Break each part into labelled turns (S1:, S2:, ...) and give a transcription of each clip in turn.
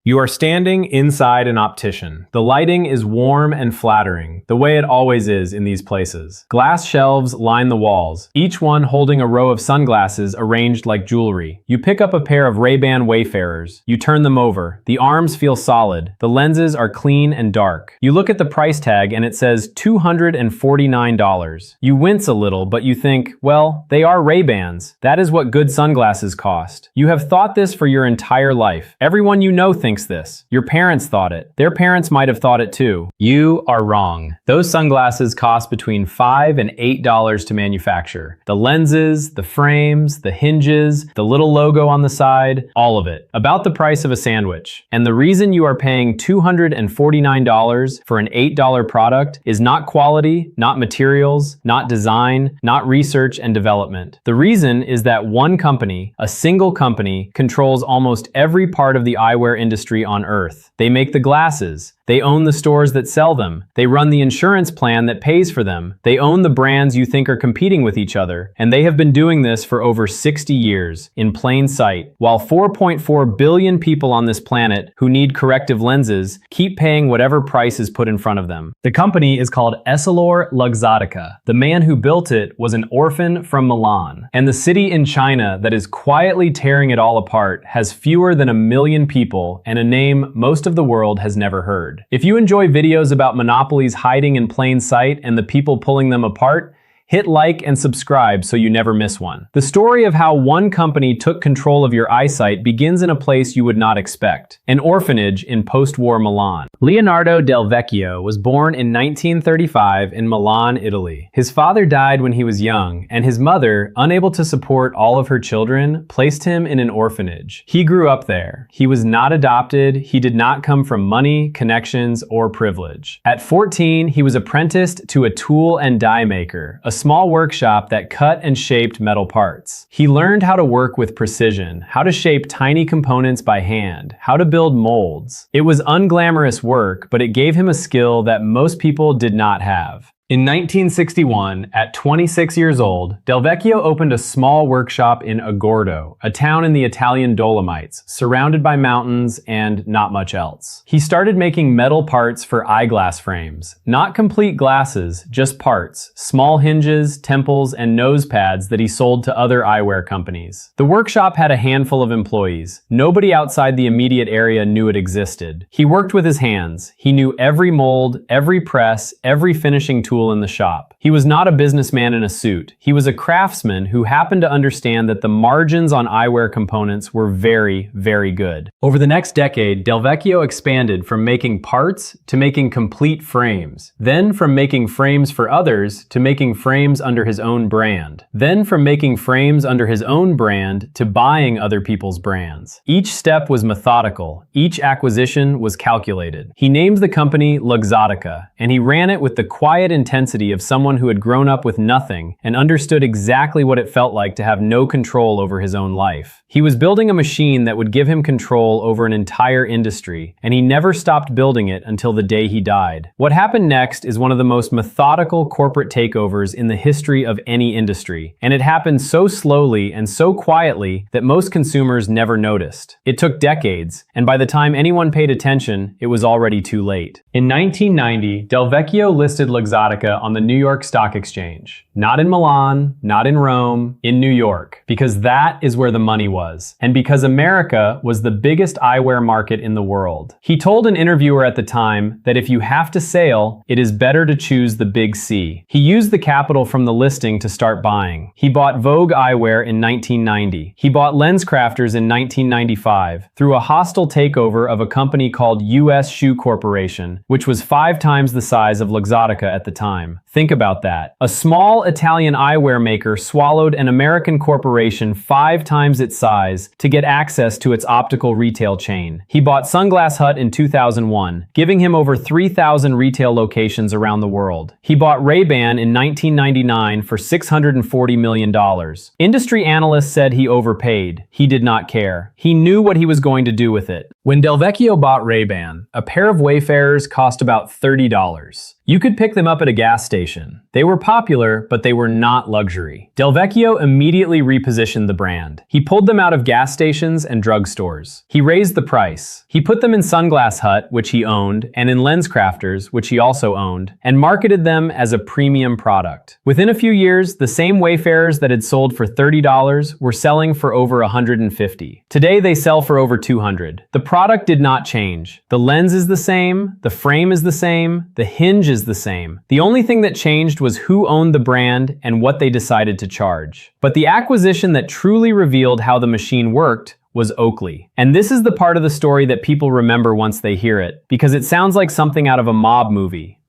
S1: You are standing inside an optician. The lighting is warm and flattering, the way it always is in these places. Glass shelves line the walls, each one holding a row of sunglasses arranged like jewelry. You pick up a pair of Ray-Ban Wayfarers. You turn them over. The arms feel solid. The lenses are clean and dark. You look at the price tag and it says $249. You wince a little, but you think, well, they are Ray-Bans. That is what good sunglasses cost. You have thought this for your entire life. Everyone you know thinks this. Your parents thought it. Their parents might have thought it too. You are wrong. Those sunglasses cost between $5 and $8 to manufacture. The lenses, the frames, the hinges, the little logo on the side, all of it. About the price of a sandwich. And the reason you are paying $249 for an $8 product is not quality, not materials, not design, not research and development. The reason is that one company, a single company, controls almost every part of the eyewear industry on Earth. They make the glasses. They own the stores that sell them. They run the insurance plan that pays for them. They own the brands you think are competing with each other. And they have been doing this for over 60 years, in plain sight, while 4.4 billion people on this planet who need corrective lenses keep paying whatever price is put in front of them. The company is called Essilor-Luxottica. The man who built it was an orphan from Milan. And the city in China that is quietly tearing it all apart has fewer than 1 million people and a name most of the world has never heard. If you enjoy videos about monopolies hiding in plain sight and the people pulling them apart, hit like and subscribe so you never miss one. The story of how one company took control of your eyesight begins in a place you would not expect, an orphanage in post-war Milan. Leonardo del Vecchio was born in 1935 in Milan, Italy. His father died when he was young, and his mother, unable to support all of her children, placed him in an orphanage. He grew up there. He was not adopted. He did not come from money, connections, or privilege. At 14, he was apprenticed to a tool and die maker, a small workshop that cut and shaped metal parts. He learned how to work with precision, how to shape tiny components by hand, how to build molds. It was unglamorous work, but it gave him a skill that most people did not have. In 1961, at 26 years old, Del Vecchio opened a small workshop in Agordo, a town in the Italian Dolomites, surrounded by mountains and not much else. He started making metal parts for eyeglass frames. Not complete glasses, just parts, small hinges, temples, and nose pads that he sold to other eyewear companies. The workshop had a handful of employees. Nobody outside the immediate area knew it existed. He worked with his hands. He knew every mold, every press, every finishing tool in the shop. He was not a businessman in a suit. He was a craftsman who happened to understand that the margins on eyewear components were very, very good. Over the next decade, Del Vecchio expanded from making parts to making complete frames. Then from making frames for others to making frames under his own brand. Then from making frames under his own brand to buying other people's brands. Each step was methodical. Each acquisition was calculated. He named the company Luxottica, and he ran it with the quiet intensity of someone who had grown up with nothing and understood exactly what it felt like to have no control over his own life. He was building a machine that would give him control over an entire industry, and he never stopped building it until the day he died. What happened next is one of the most methodical corporate takeovers in the history of any industry, and it happened so slowly and so quietly that most consumers never noticed. It took decades, and by the time anyone paid attention, it was already too late. In 1990, Del Vecchio listed Luxottica on the New York Stock Exchange. Not in Milan, not in Rome, in New York, because that is where the money was, and because America was the biggest eyewear market in the world. He told an interviewer at the time that if you have to sail, it is better to choose the big C. He used the capital from the listing to start buying. He bought Vogue Eyewear in 1990. He bought LensCrafters in 1995 through a hostile takeover of a company called U.S. Shoe Corporation, which was 5 times the size of Luxottica at the time. Think about that. A small Italian eyewear maker swallowed an American corporation 5 times its size to get access to its optical retail chain. He bought Sunglass Hut in 2001, giving him over 3,000 retail locations around the world. He bought Ray-Ban in 1999 for $640 million. Industry analysts said he overpaid. He did not care. He knew what he was going to do with it. When Del Vecchio bought Ray-Ban, a pair of Wayfarers cost about $30. You could pick them up at a gas station. They were popular, but they were not luxury. Del Vecchio immediately repositioned the brand. He pulled them out of gas stations and drugstores. He raised the price. He put them in Sunglass Hut, which he owned, and in Lens Crafters, which he also owned, and marketed them as a premium product. Within a few years, the same Wayfarers that had sold for $30 were selling for over $150. Today, they sell for over $200. The product did not change. The lens is the same, the frame is the same, the hinge is the same. The only thing that changed was who owned the brand and what they decided to charge. But the acquisition that truly revealed how the machine worked was Oakley. And this is the part of the story that people remember once they hear it, because it sounds like something out of a mob movie.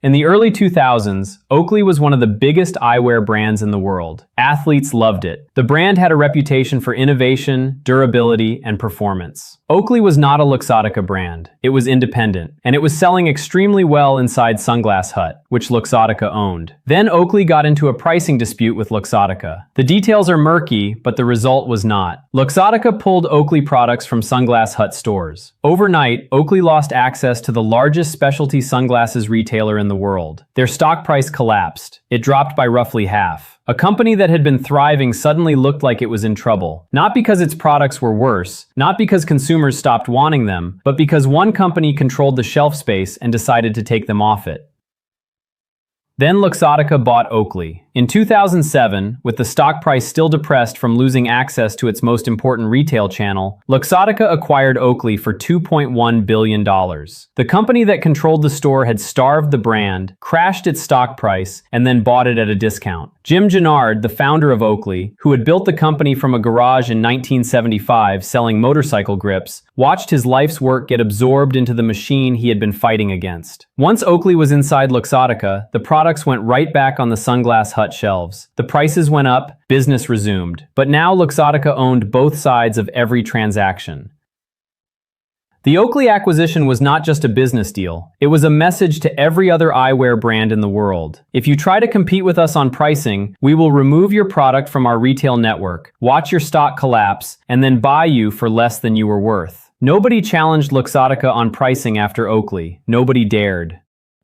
S1: In the early 2000s, Oakley was one of the biggest eyewear brands in the world. Athletes loved it. The brand had a reputation for innovation, durability, and performance. Oakley was not a Luxottica brand. It was independent, and it was selling extremely well inside Sunglass Hut, which Luxottica owned. Then Oakley got into a pricing dispute with Luxottica. The details are murky, but the result was not. Luxottica pulled Oakley products from Sunglass Hut stores. Overnight, Oakley lost access to the largest specialty sunglasses retailer in the world. Their stock price collapsed. It dropped by roughly half. A company that had been thriving suddenly looked like it was in trouble. Not because its products were worse, not because consumers stopped wanting them, but because one company controlled the shelf space and decided to take them off it. Then Luxottica bought Oakley. In 2007, with the stock price still depressed from losing access to its most important retail channel, Luxottica acquired Oakley for $2.1 billion. The company that controlled the store had starved the brand, crashed its stock price, and then bought it at a discount. Jim Gennard, the founder of Oakley, who had built the company from a garage in 1975 selling motorcycle grips, watched his life's work get absorbed into the machine he had been fighting against. Once Oakley was inside Luxottica, the products went right back on the Sunglass Hut shelves. The prices went up, business resumed. But now Luxottica owned both sides of every transaction. The Oakley acquisition was not just a business deal. It was a message to every other eyewear brand in the world. If you try to compete with us on pricing, we will remove your product from our retail network, watch your stock collapse, and then buy you for less than you were worth. Nobody challenged Luxottica on pricing after Oakley. Nobody dared.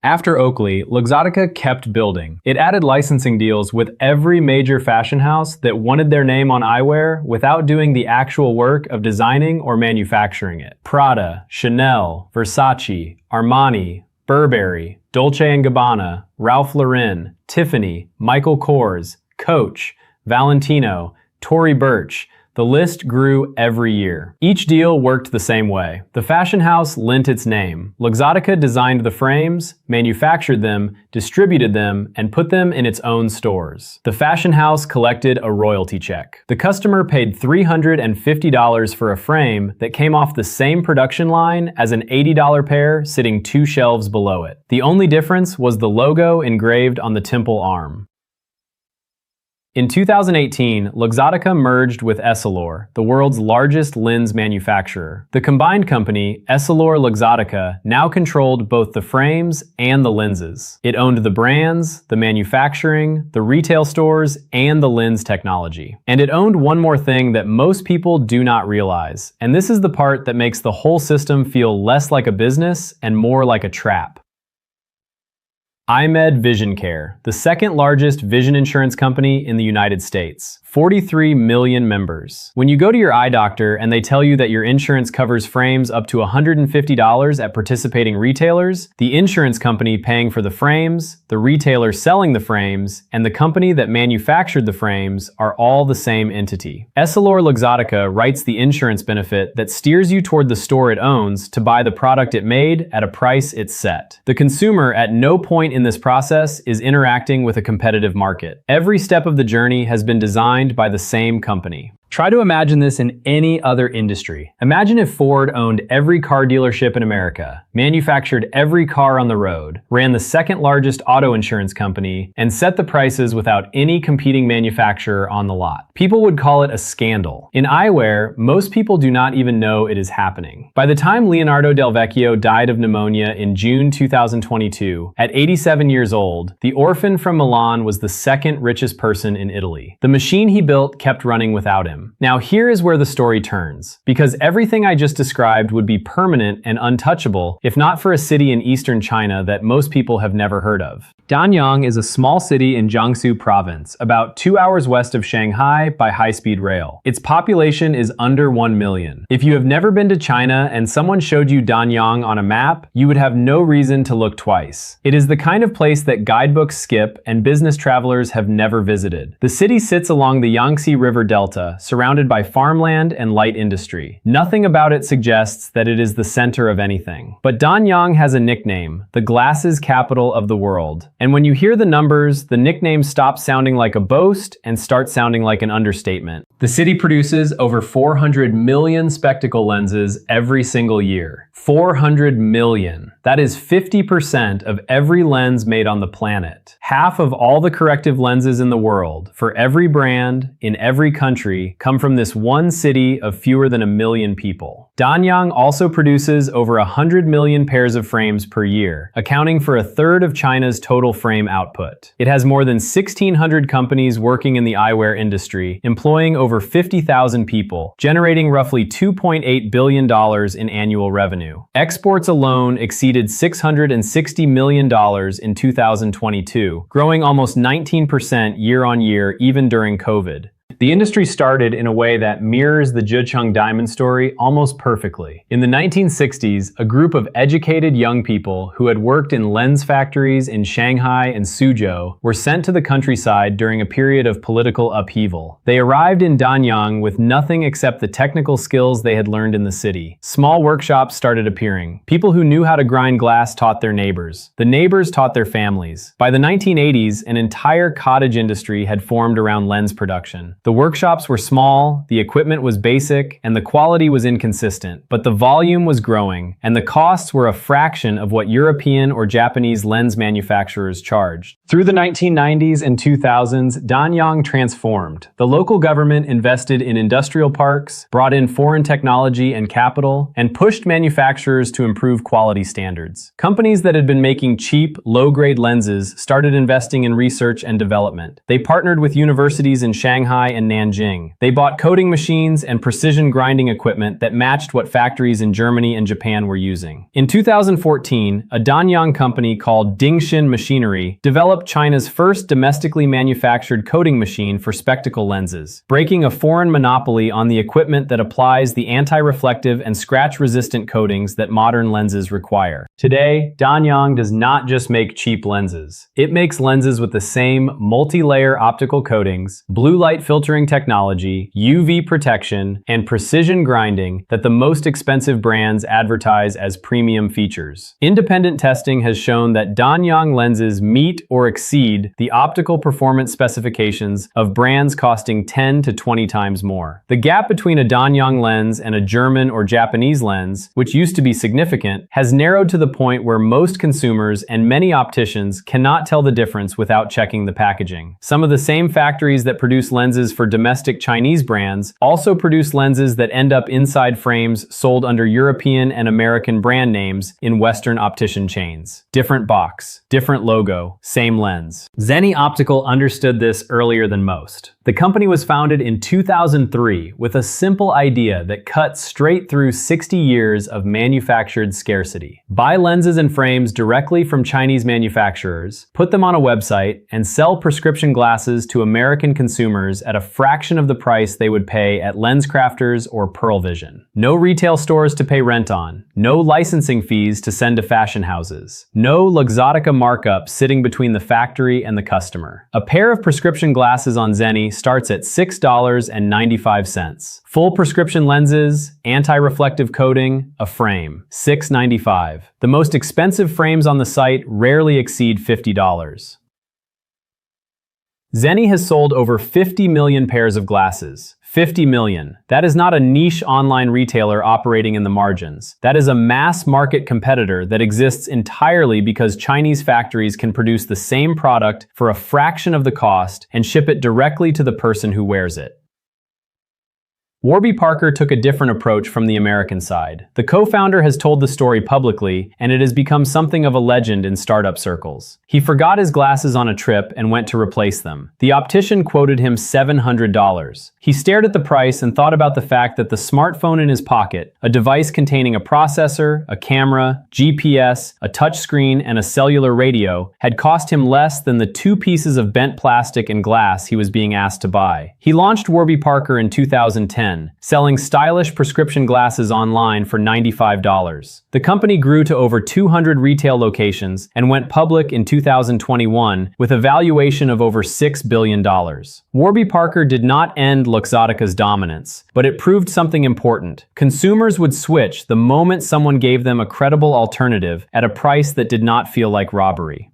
S1: After Oakley, Luxottica kept building. It added licensing deals with every major fashion house that wanted their name on eyewear without doing the actual work of designing or manufacturing it. Prada, Chanel, Versace, Armani, Burberry, Dolce & Gabbana, Ralph Lauren, Tiffany, Michael Kors, Coach, Valentino, Tory Burch. The list grew every year. Each deal worked the same way. The fashion house lent its name. Luxottica designed the frames, manufactured them, distributed them, and put them in its own stores. The fashion house collected a royalty check. The customer paid $350 for a frame that came off the same production line as an $80 pair sitting 2 shelves below it. The only difference was the logo engraved on the temple arm. In 2018, Luxottica merged with Essilor, the world's largest lens manufacturer. The combined company, Essilor-Luxottica, now controlled both the frames and the lenses. It owned the brands, the manufacturing, the retail stores, and the lens technology. And it owned one more thing that most people do not realize, and this is the part that makes the whole system feel less like a business and more like a trap. Eyemed Vision Care, the second largest vision insurance company in the United States. 43 million members. When you go to your eye doctor and they tell you that your insurance covers frames up to $150 at participating retailers, the insurance company paying for the frames, the retailer selling the frames, and the company that manufactured the frames are all the same entity. Essilor-Luxottica writes the insurance benefit that steers you toward the store it owns to buy the product it made at a price it set. The consumer at no point in this process is interacting with a competitive market. Every step of the journey has been designed by the same company. Try to imagine this in any other industry. Imagine if Ford owned every car dealership in America, manufactured every car on the road, ran the second largest auto insurance company, and set the prices without any competing manufacturer on the lot. People would call it a scandal. In eyewear, most people do not even know it is happening. By the time Leonardo Del Vecchio died of pneumonia in June 2022, at 87 years old, the orphan from Milan was the second richest person in Italy. The machine he built kept running without him. frame. Now here is where the story turns, because everything I just described would be permanent and untouchable if not for a city in eastern China that most people have never heard of. Danyang is a small city in Jiangsu province, about 2 hours west of Shanghai by high-speed rail. Its population is under 1 million. If you have never been to China and someone showed you Danyang on a map, you would have no reason to look twice. It is the kind of place that guidebooks skip and business travelers have never visited. The city sits along the Yangtze River Delta, surrounded by farmland and light industry. Nothing about it suggests that it is the center of anything. But Danyang has a nickname, the glasses capital of the world. And when you hear the numbers, the nickname stops sounding like a boast and starts sounding like an understatement. The city produces over 400 million spectacle lenses every single year. 400 million. That is 50% of every lens made on the planet. Half of all the corrective lenses in the world, for every brand, in every country, come from this one city of fewer than 1 million people. Danyang also produces over 100 million pairs of frames per year, accounting for 1/3 of China's total frame output. It has more than 1,600 companies working in the eyewear industry, employing over 50,000 people, generating roughly $2.8 billion in annual revenue. Exports alone exceeded $660 million in 2022, growing almost 19% year-on-year even during COVID. The industry started in a way that mirrors the Zhejiang diamond story almost perfectly. In the 1960s, a group of educated young people who had worked in lens factories in Shanghai and Suzhou were sent to the countryside during a period of political upheaval. They arrived in Danyang with nothing except the technical skills they had learned in the city. Small workshops started appearing. People who knew how to grind glass taught their neighbors. The neighbors taught their families. By the 1980s, an entire cottage industry had formed around lens production. The workshops were small, the equipment was basic, and the quality was inconsistent, but the volume was growing, and the costs were a fraction of what European or Japanese lens manufacturers charged. Through the 1990s and 2000s, Danyang transformed. The local government invested in industrial parks, brought in foreign technology and capital, and pushed manufacturers to improve quality standards. Companies that had been making cheap, low-grade lenses started investing in research and development. They partnered with universities in Shanghai and Nanjing. They bought coating machines and precision grinding equipment that matched what factories in Germany and Japan were using. In 2014, a Danyang company called Dingxin Machinery developed China's first domestically manufactured coating machine for spectacle lenses, breaking a foreign monopoly on the equipment that applies the anti-reflective and scratch-resistant coatings that modern lenses require. Today, Danyang does not just make cheap lenses. It makes lenses with the same multi-layer optical coatings, blue light filtering technology, UV protection, and precision grinding that the most expensive brands advertise as premium features. Independent testing has shown that Danyang lenses meet or exceed the optical performance specifications of brands costing 10 to 20 times more. The gap between a Danyang lens and a German or Japanese lens, which used to be significant, has narrowed to the point where most consumers and many opticians cannot tell the difference without checking the packaging. Some of the same factories that produce lenses for domestic Chinese brands also produce lenses that end up inside frames sold under European and American brand names in Western optician chains. Different box, different logo, same lens. Zenni Optical understood this earlier than most. The company was founded in 2003 with a simple idea that cut straight through 60 years of manufactured scarcity. Buy lenses and frames directly from Chinese manufacturers, put them on a website, and sell prescription glasses to American consumers at a fraction of the price they would pay at LensCrafters or Pearl Vision. No retail stores to pay rent on, no licensing fees to send to fashion houses, no Luxottica markup sitting between the factory and the customer. A pair of prescription glasses on Zenni starts at $6.95. Full prescription lenses, anti-reflective coating, a frame, $6.95. The most expensive frames on the site rarely exceed $50. Zenni has sold over 50 million pairs of glasses. 50 million. That is not a niche online retailer operating in the margins. That is a mass market competitor that exists entirely because Chinese factories can produce the same product for a fraction of the cost and ship it directly to the person who wears it. Warby Parker took a different approach from the American side. The co-founder has told the story publicly, and it has become something of a legend in startup circles. He forgot his glasses on a trip and went to replace them. The optician quoted him $700. He stared at the price and thought about the fact that the smartphone in his pocket, a device containing a processor, a camera, GPS, a touchscreen, and a cellular radio, had cost him less than the 2 pieces of bent plastic and glass he was being asked to buy. He launched Warby Parker in 2010, selling stylish prescription glasses online for $95. The company grew to over 200 retail locations and went public in 2021 with a valuation of over $6 billion. Warby Parker did not end Luxottica's dominance, but it proved something important. Consumers would switch the moment someone gave them a credible alternative at a price that did not feel like robbery.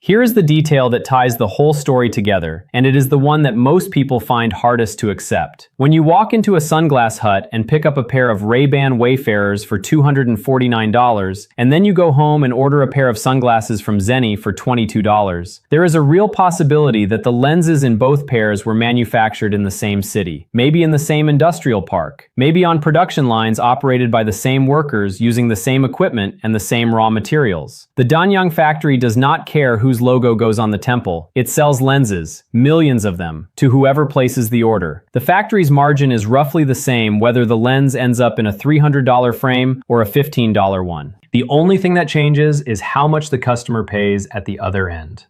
S1: Here is the detail that ties the whole story together, and it is the one that most people find hardest to accept. When you walk into a sunglass hut and pick up a pair of Ray-Ban Wayfarers for $249, and then you go home and order a pair of sunglasses from Zenni for $22, there is a real possibility that the lenses in both pairs were manufactured in the same city, maybe in the same industrial park, maybe on production lines operated by the same workers using the same equipment and the same raw materials. The Danyang factory does not care whose logo goes on the temple. It sells lenses, millions of them, to whoever places the order. The factory's margin is roughly the same whether the lens ends up in a $300 frame or a $15 one. The only thing that changes is how much the customer pays at the other end.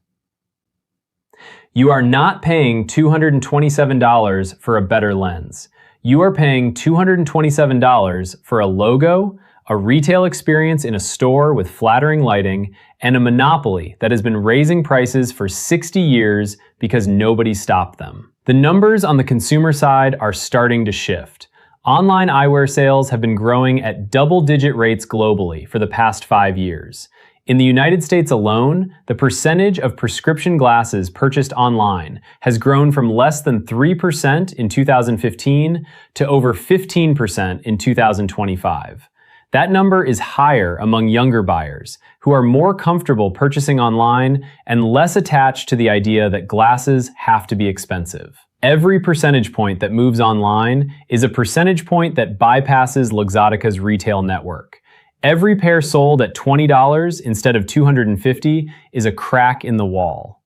S1: You are not paying $227 for a better lens. You are paying $227 for a logo, a retail experience in a store with flattering lighting, and a monopoly that has been raising prices for 60 years because nobody stopped them. The numbers on the consumer side are starting to shift. Online eyewear sales have been growing at double-digit rates globally for the past 5 years. In the United States alone, the percentage of prescription glasses purchased online has grown from less than 3% in 2015 to over 15% in 2025. That number is higher among younger buyers, who are more comfortable purchasing online and less attached to the idea that glasses have to be expensive. Every percentage point that moves online is a percentage point that bypasses Luxottica's retail network. Every pair sold at $20 instead of $250 is a crack in the wall.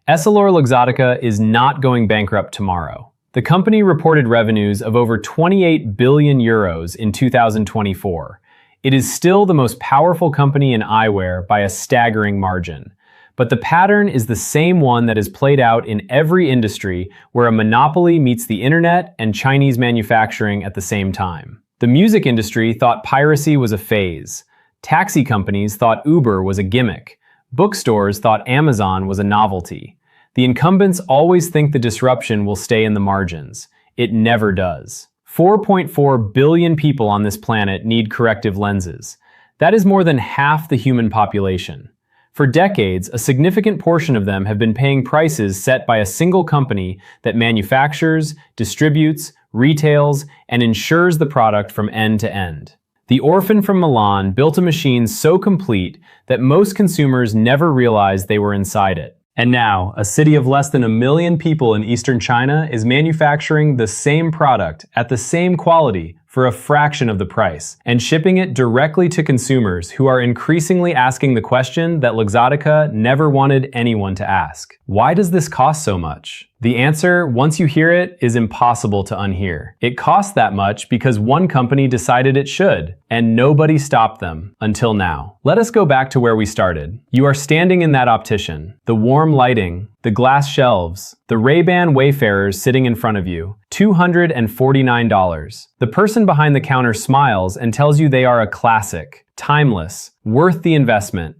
S1: EssilorLuxottica is not going bankrupt tomorrow. The company reported revenues of over 28 billion euros in 2024. It is still the most powerful company in eyewear by a staggering margin. But the pattern is the same one that is played out in every industry where a monopoly meets the internet and Chinese manufacturing at the same time. The music industry thought piracy was a phase. Taxi companies thought Uber was a gimmick. Bookstores thought Amazon was a novelty. The incumbents always think the disruption will stay in the margins. It never does. 4.4 billion people on this planet need corrective lenses. That is more than half the human population. For decades, a significant portion of them have been paying prices set by a single company that manufactures, distributes, retails, and insures the product from end to end. The orphan from Milan built a machine so complete that most consumers never realized they were inside it. And now, a city of less than 1 million people in eastern China is manufacturing the same product at the same quality for a fraction of the price, and shipping it directly to consumers who are increasingly asking the question that Luxottica never wanted anyone to ask. Why does this cost so much? The answer, once you hear it, is impossible to unhear. It costs that much because one company decided it should, and nobody stopped them, until now. Let us go back to where we started. You are standing in that optician, the warm lighting, the glass shelves, the Ray-Ban Wayfarers sitting in front of you, $249. The person behind the counter smiles and tells you they are a classic, timeless, worth the investment.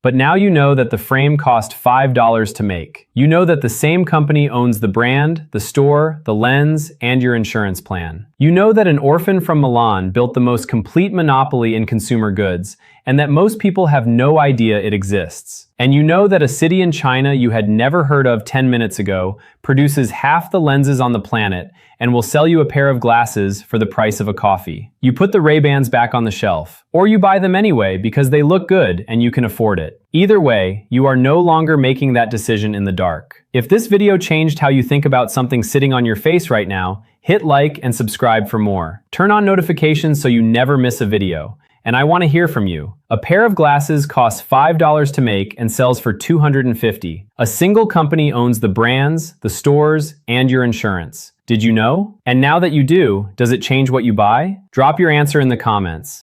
S1: But now you know that the frame cost $5 to make. You know that the same company owns the brand, the store, the lens, and your insurance plan. You know that an orphan from Milan built the most complete monopoly in consumer goods, and that most people have no idea it exists. And you know that a city in China you had never heard of 10 minutes ago produces half the lenses on the planet and will sell you a pair of glasses for the price of a coffee. You put the Ray-Bans back on the shelf, or you buy them anyway because they look good and you can afford it. Either way, you are no longer making that decision in the dark. If this video changed how you think about something sitting on your face right now, hit like and subscribe for more. Turn on notifications so you never miss a video. And I want to hear from you. A pair of glasses costs $5 to make and sells for $250. A single company owns the brands, the stores, and your insurance. Did you know? And now that you do, does it change what you buy? Drop your answer in the comments.